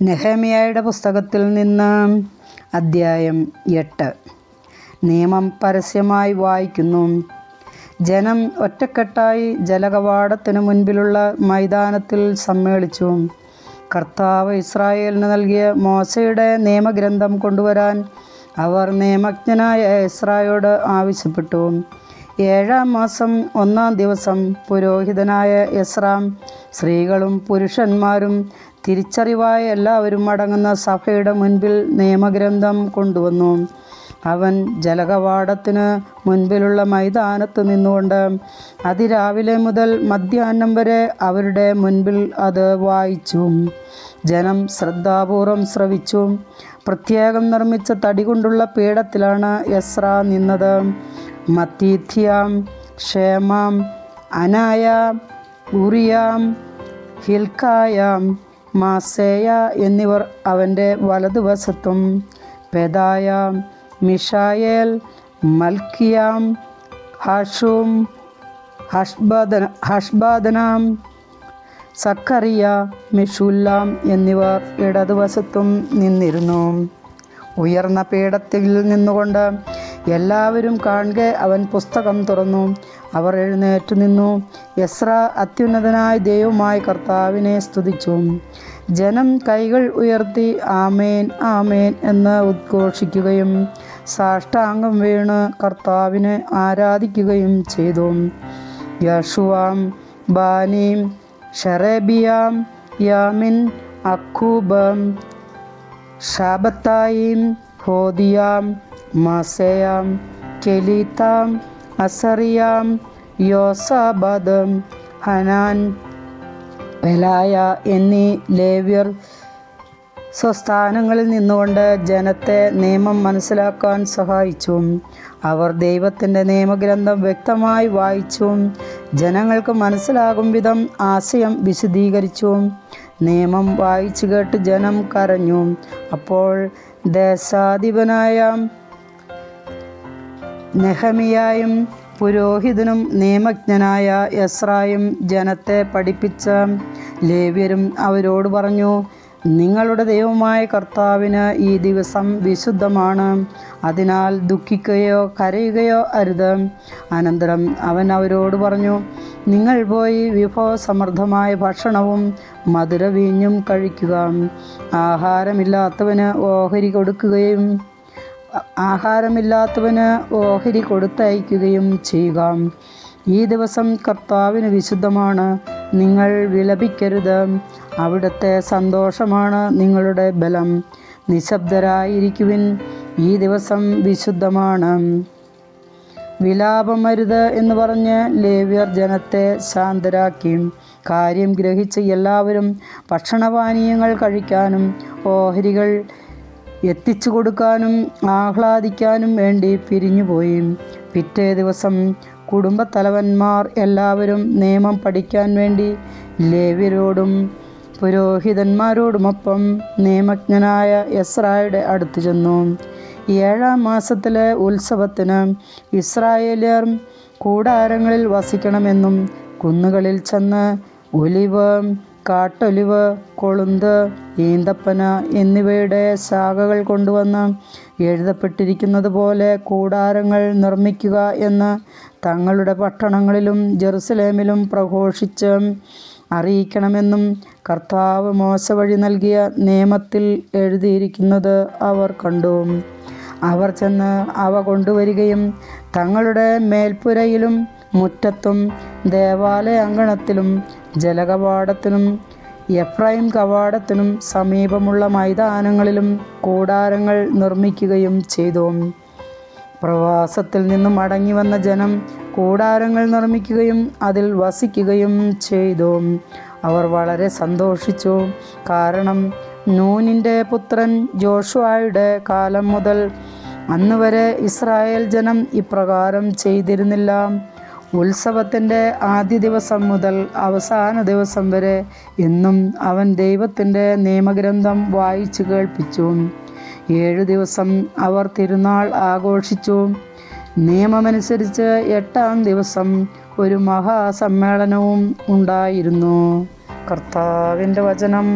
നെഹെമ്യായുടെ പുസ്തകത്തിൽ നിന്ന് അദ്ധ്യായം 8. നിയമം പരസ്യമായി വായിക്കുന്നു. ജനം ഒറ്റക്കെട്ടായി ജലകവാടത്തിനു മുൻപിലുള്ള മൈതാനത്തിൽ സമ്മേളിച്ചു. കർത്താവ് ഇസ്രായേലിന് നൽകിയ മോശയുടെ നിയമഗ്രന്ഥം കൊണ്ടുവരാൻ അവർ നിയമജ്ഞനായ എസ്രായോട് ആവശ്യപ്പെട്ടു. 7-ാം മാസം 1-ാം ദിവസം പുരോഹിതനായ എസ്രാ സ്ത്രീകളും പുരുഷന്മാരും തിരിച്ചറിവായ എല്ലാവരും അടങ്ങുന്ന സഭയുടെ മുൻപിൽ നിയമഗ്രന്ഥം കൊണ്ടുവന്നു. അവൻ ജലകവാടത്തിന് മുൻപിലുള്ള മൈതാനത്ത് നിന്നുകൊണ്ട് അതിരാവിലെ മുതൽ മധ്യാഹ്നം വരെ അവരുടെ മുൻപിൽ അത് വായിച്ചു. ജനം ശ്രദ്ധാപൂർവം ശ്രവിച്ചു. പ്രത്യേകം നിർമ്മിച്ച തടി കൊണ്ടുള്ള പീഠത്തിലാണ് എസ്രാ നിന്നത്. മത്തീഥ്യാം, ഷേമാം, അനായാം, ഉറിയാം, ഹിൽക്കായാം, മാസേയ എന്നിവർ അവൻ്റെ വലതുവശത്തും, പെദായാം, മിഷായേൽ, മൽക്കിയാം, ഹാഷൂം, ഹഷ്ബാദനാം, സക്കറിയ, മിഷുല്ലാം എന്നിവർ ഇടതുവശത്തും നിന്നിരുന്നു. ഉയർന്ന പീഠത്തിൽ നിന്നുകൊണ്ട് എല്ലാവരും കാണെ അവൻ പുസ്തകം തുറന്നു. അവർ എഴുന്നേറ്റു നിന്നു. എസ്രാ അത്യുന്നതനായ ദൈവമായ കർത്താവിനെ സ്തുതിച്ചു. ജനം കൈകൾ ഉയർത്തി ആമേൻ ആമേൻ എന്ന് ഉദ്ഘോഷിക്കുകയും സാഷ്ടാംഗം വീണ് കർത്താവിനെ ആരാധിക്കുകയും ചെയ്തു. യശുവാം, ബാനീം, ഷെറേബിയാം, യാമിൻ, അക്കൂബം, ഷാബത്തായീം, ഹോദിയാം, മാസേയാം, കെലീത്താം, അസറിയാം, യോസാബാദ്, ഹനാൻ, പെലായ എന്നീ ലേവ്യർ സ്വസ്ഥാനങ്ങളിൽ നിന്നുകൊണ്ട് ജനത്തെ നിയമം മനസ്സിലാക്കാൻ സഹായിച്ചു. അവർ ദൈവത്തിൻ്റെ നിയമഗ്രന്ഥം വ്യക്തമായി വായിച്ചു. ജനങ്ങൾക്ക് മനസ്സിലാകും വിധം ആശയം വിശദീകരിച്ചു. നിയമം വായിച്ചു കേട്ട് ജനം കരഞ്ഞു. അപ്പോൾ ദേശാധിപനായ നെഹെമ്യായും പുരോഹിതനും നിയമജ്ഞനായ എസ്രായും ജനത്തെ പഠിപ്പിച്ച ലേവ്യരും അവരോട് പറഞ്ഞു, നിങ്ങളുടെ ദൈവമായ കർത്താവിന് ഈ ദിവസം വിശുദ്ധമാണ്. അതിനാൽ ദുഃഖിക്കുകയോ കരയുകയോ അരുത്. അനന്തരം അവൻ അവരോട് പറഞ്ഞു, നിങ്ങൾ പോയി വിഭവസമൃദ്ധമായ ഭക്ഷണവും മധുരവീഞ്ഞും കഴിക്കുക. ആഹാരമില്ലാത്തവന് ഓഹരി കൊടുത്തയക്കുകയും ചെയ്യുക. ഈ ദിവസം കർത്താവിന് വിശുദ്ധമാണ്. നിങ്ങൾ വിലപിക്കരുത്. അവിടുത്തെ സന്തോഷമാണ് നിങ്ങളുടെ ബലം. നിശബ്ദരായിരിക്കുവിൻ. ഈ ദിവസം വിശുദ്ധമാണ്. വിലാപമരുത് എന്ന് പറഞ്ഞ് ലേവ്യർ ജനത്തെ ശാന്തരാക്കി. കാര്യം ഗ്രഹിച്ച് എല്ലാവരും ഭക്ഷണപാനീയങ്ങൾ കഴിക്കാനും ഓഹരികൾ എത്തിച്ചു കൊടുക്കാനും ആഹ്ലാദിക്കാനും വേണ്ടി പിരിഞ്ഞുപോയി. പിറ്റേ ദിവസം കുടുംബത്തലവന്മാർ എല്ലാവരും നിയമം പഠിക്കാൻ വേണ്ടി ലേവ്യരോടും പുരോഹിതന്മാരോടുമൊപ്പം നിയമജ്ഞനായ എസ്രായുടെ അടുത്ത് ചെന്നു. 7-ാം മാസത്തിലെ ഉത്സവത്തിന് ഇസ്രായേല്യർ കൂടാരങ്ങളിൽ വസിക്കണമെന്നും കുന്നുകളിൽ ചെന്ന് ഒലിവ്, കാട്ടൊലിവ്, കൊളുന്ത്, ഈന്തപ്പന എന്നിവയുടെ ശാഖകൾ കൊണ്ടുവന്ന് എഴുതപ്പെട്ടിരിക്കുന്നത് പോലെ കൂടാരങ്ങൾ നിർമ്മിക്കുക എന്ന് തങ്ങളുടെ പട്ടണങ്ങളിലും ജെറുസലേമിലും പ്രഘോഷിച്ച് അറിയിക്കണമെന്നും കർത്താവ് മോശ വഴി നൽകിയ നിയമത്തിൽ എഴുതിയിരിക്കുന്നത് അവർ കണ്ടു. അവർ ചെന്ന് അവ കൊണ്ടുവരികയും തങ്ങളുടെ മേൽപ്പുരയിലും മുറ്റത്തും ദേവാലയ അങ്കണത്തിലും ജലകവാടത്തിനും എഫ്രൈം കവാടത്തിനും സമീപമുള്ള മൈതാനങ്ങളിലും കൂടാരങ്ങൾ നിർമ്മിക്കുകയും ചെയ്തു. പ്രവാസത്തിൽ നിന്നും മടങ്ങി വന്ന ജനം കൂടാരങ്ങൾ നിർമ്മിക്കുകയും അതിൽ വസിക്കുകയും ചെയ്തു. അവർ വളരെ സന്തോഷിച്ചു. കാരണം നൂനിൻ്റെ പുത്രൻ ജോഷുവയുടെ കാലം മുതൽ അന്നുവരെ ഇസ്രായേൽ ജനം ഇപ്രകാരം ചെയ്തിരുന്നില്ല. ഉത്സവത്തിൻ്റെ ആദ്യ ദിവസം മുതൽ അവസാന ദിവസം വരെ എന്നും അവൻ ദൈവത്തിൻ്റെ നിയമഗ്രന്ഥം വായിച്ചു കേൾപ്പിച്ചു. 7 ദിവസം അവർ തിരുനാൾ ആഘോഷിച്ചു. നിയമമനുസരിച്ച് 8-ാം ദിവസം ഒരു മഹാസമ്മേളനവും ഉണ്ടായിരുന്നു. കർത്താവിൻ്റെ വചനം.